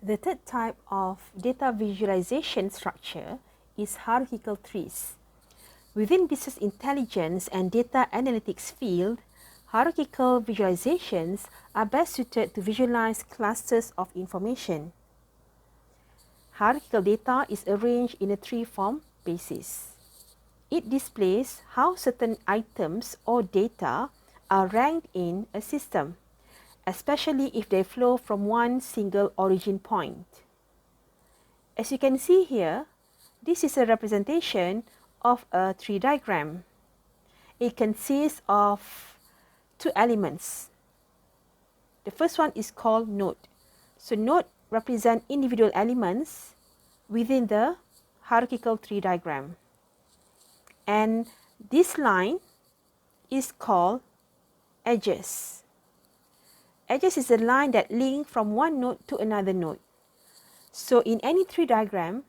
The third type of data visualization structure is hierarchical trees. Within business intelligence and data analytics field, hierarchical visualizations are best suited to visualize clusters of information. Hierarchical data is arranged in a tree-form basis. It displays how certain items or data are ranked in a system, especially if they flow from one single origin point. As you can see here, this is a representation of a tree diagram. It consists of two elements. The first one is called node. So node represent individual elements within the hierarchical tree diagram. And this line is called edges. Edges is a line that links from one node to another node. So in any tree diagram,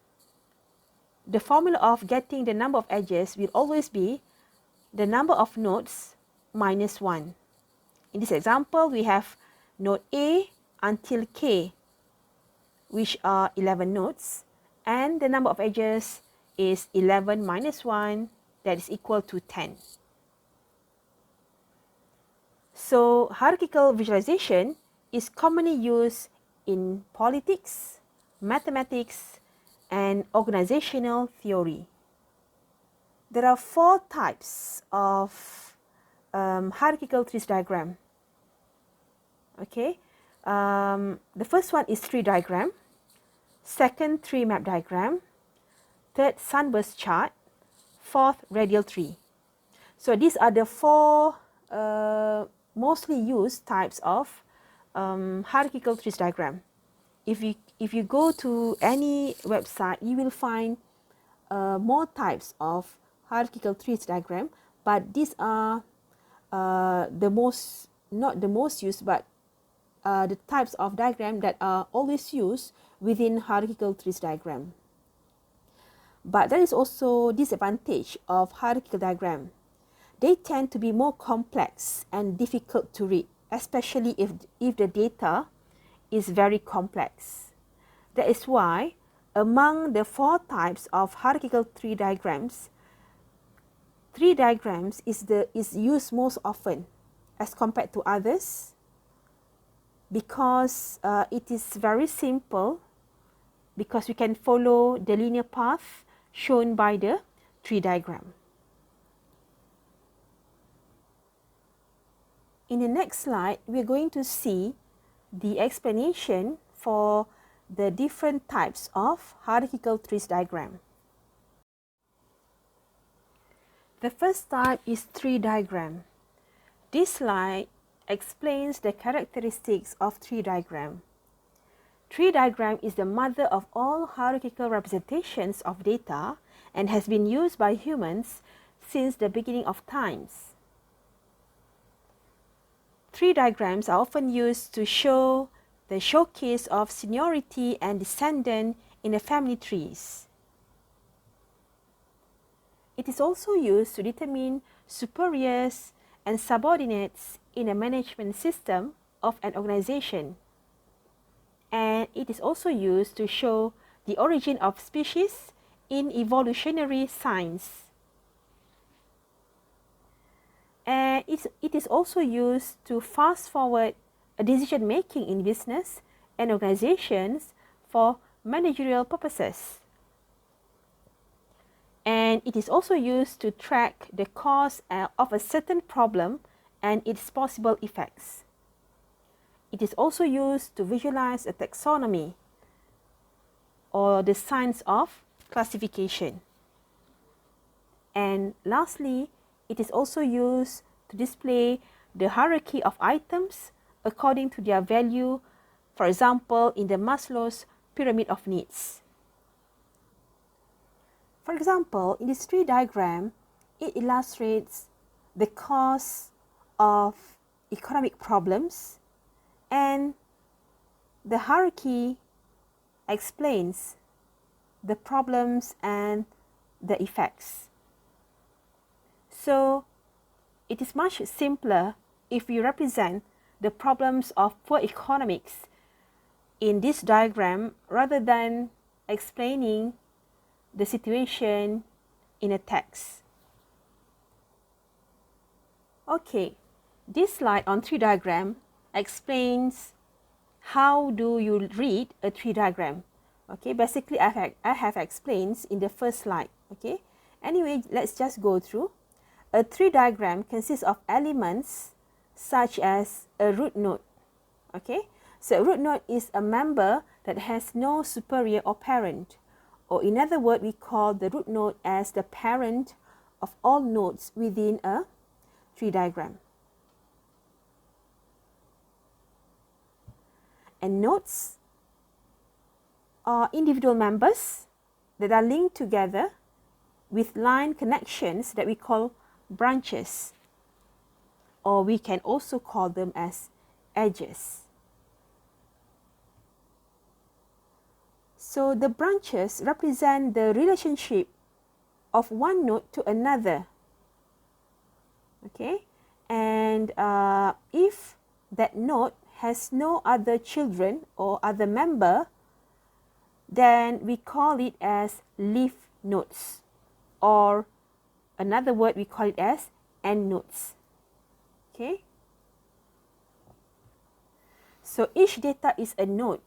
the formula of getting the number of edges will always be the number of nodes minus 1. In this example, we have node A until K, which are 11 nodes, and the number of edges is 11 minus 1, that is equal to 10. So hierarchical visualization is commonly used in politics, mathematics, and organizational theory. There are 4 types of hierarchical trees diagram. Okay, the first one is tree diagram, second tree map diagram, third sunburst chart, fourth radial tree. So these are the 4 mostly used types of hierarchical trees diagram. If you go to any website, you will find more types of hierarchical trees diagram, but these are not the most used, but the types of diagram that are always used within hierarchical trees diagram. But there is also disadvantage of hierarchical diagram. They tend to be more complex and difficult to read, especially if the data is very complex. That is why among the 4 types of hierarchical tree diagrams is used most often as compared to others, because it is very simple, because we can follow the linear path shown by the tree diagram. In the next slide, we are going to see the explanation for the different types of hierarchical trees diagram. The first type is tree diagram. This slide explains the characteristics of tree diagram. Tree diagram is the mother of all hierarchical representations of data and has been used by humans since the beginning of times. Tree diagrams are often used to show the showcase of seniority and descendant in the family trees. It is also used to determine superiors and subordinates in a management system of an organization. And it is also used to show the origin of species in evolutionary science. And it is also used to fast forward decision making in business and organizations for managerial purposes. And it is also used to track the cause of a certain problem and its possible effects. It is also used to visualize a taxonomy or the science of classification. And lastly, it is also used to display the hierarchy of items according to their value, for example, in the Maslow's pyramid of needs. For example, in this tree diagram, it illustrates the cause of economic problems, and the hierarchy explains the problems and the effects. So it is much simpler if we represent the problems of poor economics in this diagram rather than explaining the situation in a text. Okay, this slide on tree diagram explains how do you read a tree diagram. Okay, basically I have explained in the first slide. Okay, anyway, let's just go through. A tree diagram consists of elements such as a root node. Okay, so a root node is a member that has no superior or parent, or in other words, we call the root node as the parent of all nodes within a tree diagram. And nodes are individual members that are linked together with line connections that we call branches, or we can also call them as edges. So the branches represent the relationship of one node to another. Okay, and if that node has no other children or other member, then we call it as leaf nodes, or another word we call it as end nodes. Okay, so each data is a node.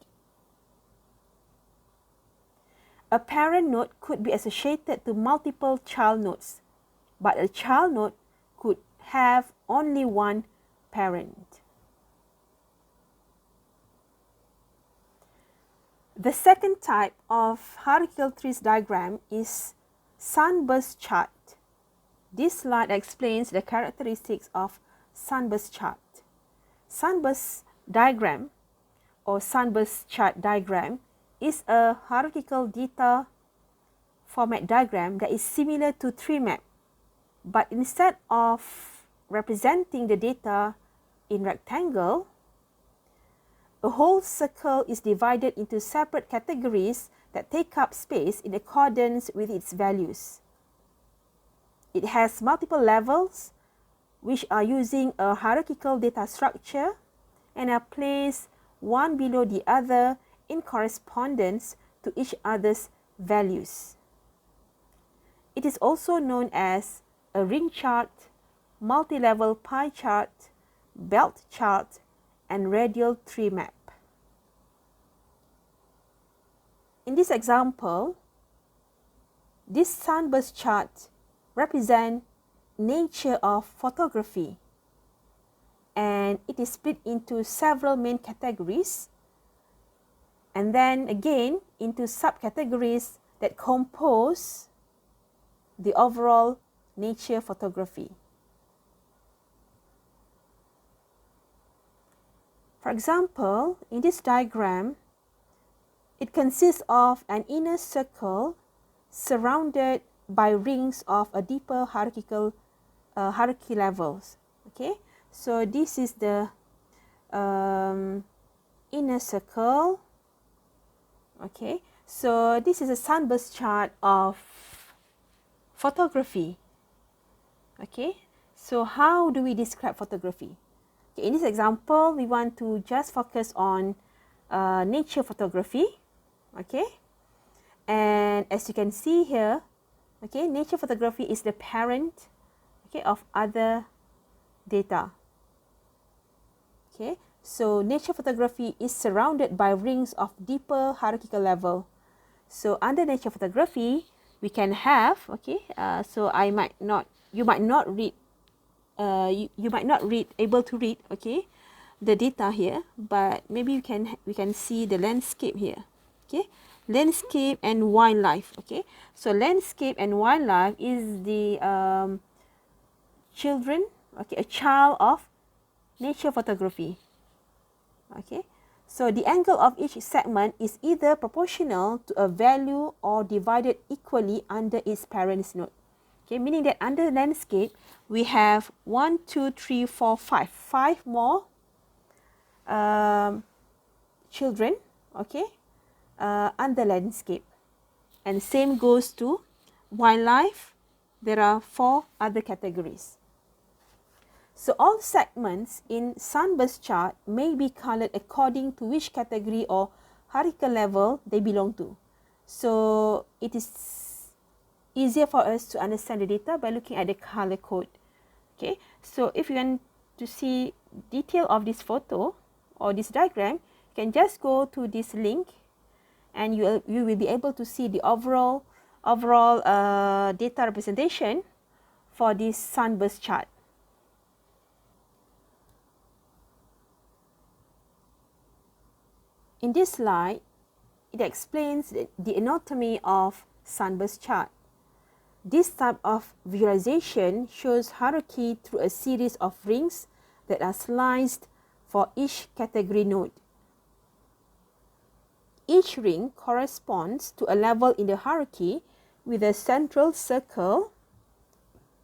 A parent node could be associated to multiple child nodes, but a child node could have only one parent. The second type of hierarchical trees diagram is sunburst chart. This slide explains the characteristics of sunburst chart. Sunburst diagram or sunburst chart diagram is a hierarchical data format diagram that is similar to tree map, but instead of representing the data in rectangle, a whole circle is divided into separate categories that take up space in accordance with its values. It has multiple levels which are using a hierarchical data structure and are placed one below the other in correspondence to each other's values. It is also known as a ring chart, multi-level pie chart, belt chart, and radial tree map. In this example, this sunburst chart represents nature of photography, and it is split into several main categories and then again into subcategories that compose the overall nature photography. For example, in this diagram, it consists of an inner circle surrounded by rings of a deeper hierarchy levels. Okay, so this is the inner circle. Okay, so this is a sunburst chart of photography. Okay, so how do we describe photography? Okay, in this example, we want to just focus on nature photography. Okay, and as you can see here, okay, nature photography is the parent, okay, of other data. Okay, so nature photography is surrounded by rings of deeper hierarchical level. So under nature photography, we can have, okay, so you might not able to read, okay, the data here, but maybe we can see the landscape here. Okay, landscape and wildlife. Okay, so landscape and wildlife is the children, okay, a child of nature photography. Okay, so the angle of each segment is either proportional to a value or divided equally under its parent's node. Okay, meaning that under landscape we have 1, 2, 3, 4, 5, 5 more children. Okay, under landscape, and same goes to wildlife. There are 4 other categories. So all segments in sunburst chart may be colored according to which category or hierarchical level they belong to. So it is easier for us to understand the data by looking at the color code. Okay, so if you want to see detail of this photo or this diagram, you can just go to this link and you will be able to see the overall data representation for this sunburst chart. In this slide, it explains the anatomy of sunburst chart. This type of visualization shows hierarchy through a series of rings that are sliced for each category node. Each ring corresponds to a level in the hierarchy with a central circle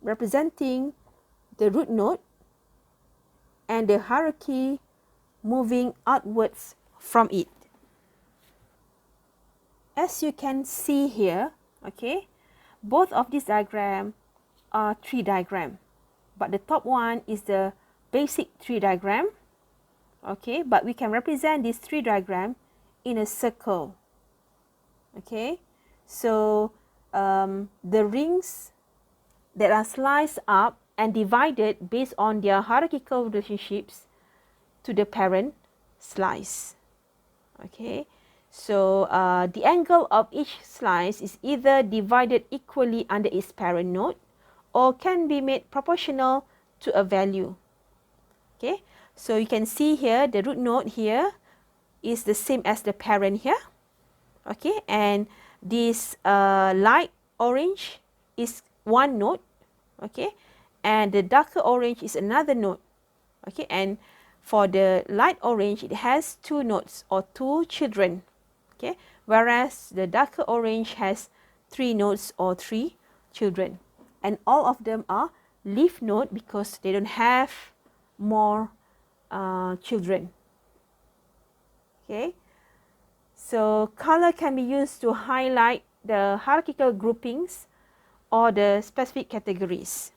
representing the root node and the hierarchy moving outwards from it. As you can see here, okay, both of these diagrams are tree diagram, but the top one is the basic tree diagram. Okay, but we can represent this tree diagram in a circle. Okay, so the rings that are sliced up and divided based on their hierarchical relationships to the parent slice. Okay, so the angle of each slice is either divided equally under its parent node or can be made proportional to a value. Okay, so you can see here the root node here is the same as the parent here. Okay, and this light orange is one node. Okay, and the darker orange is another node. Okay, and for the light orange, it has two nodes or two children. Okay, whereas the darker orange has three nodes or three children, and all of them are leaf node because they don't have more children. Okay, so color can be used to highlight the hierarchical groupings or the specific categories.